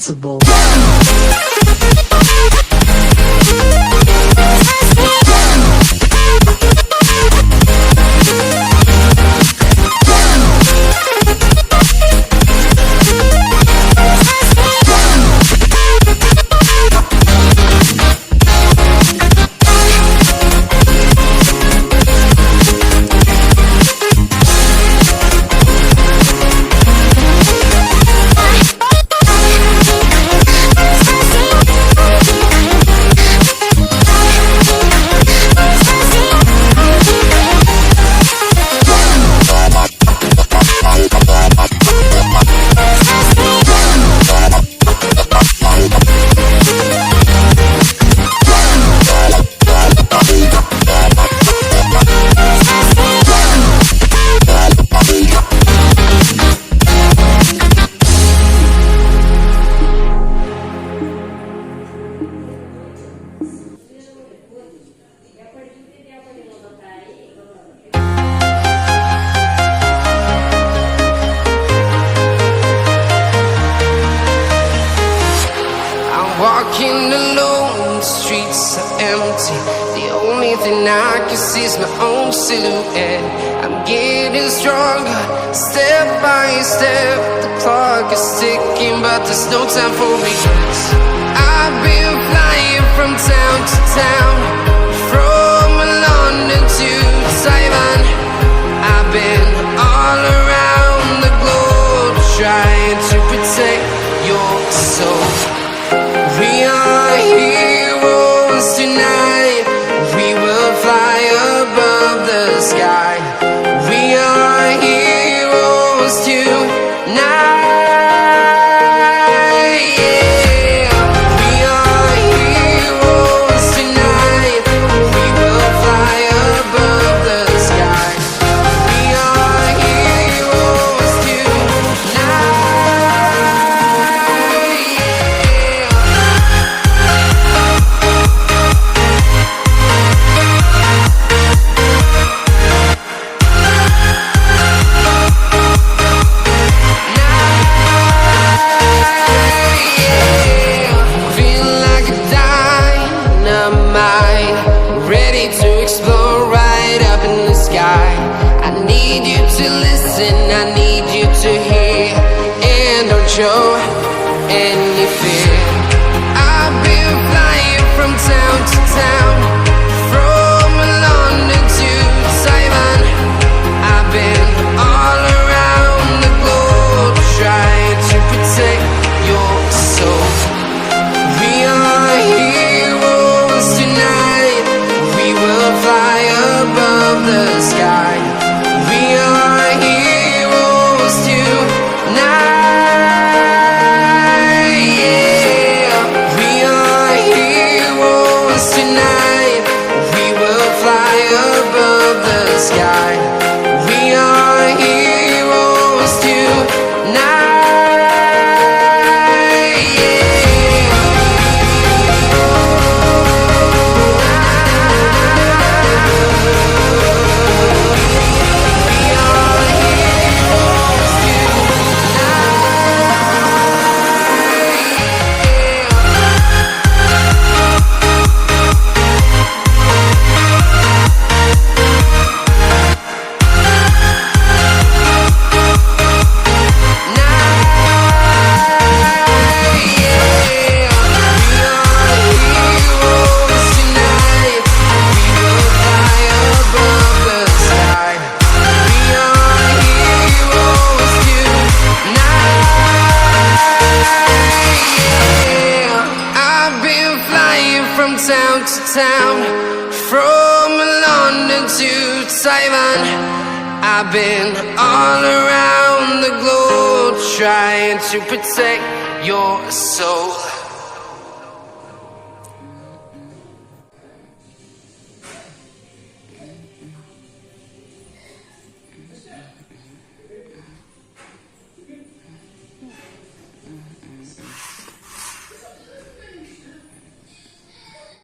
invincible. Walking alone, the streets are empty. The only thing I can see is my own silhouette. I'm getting stronger, step by step. The clock is ticking, but there's no time for regrets. I've been flying from town to town, from London to Taiwan. I've been all around the globe, trying to protect your soul. We are heroes tonight. We will fly above the sky. We are heroes tonight. Yeah. We are heroes tonight. We will fly above the sky. We are heroes tonight. I need you to hear, and don't show any fear. I've been flying from town to town, from London to Taiwan. I've been all around the globe, trying to protect your soul. We are heroes tonight. We will fly above the sky. We are heroes tonight. Yeah. We are heroes tonight. We will fly above the sky. We are heroes tonight. Town to town, from London to Taiwan. I've been all around the globe, trying to protect your soul.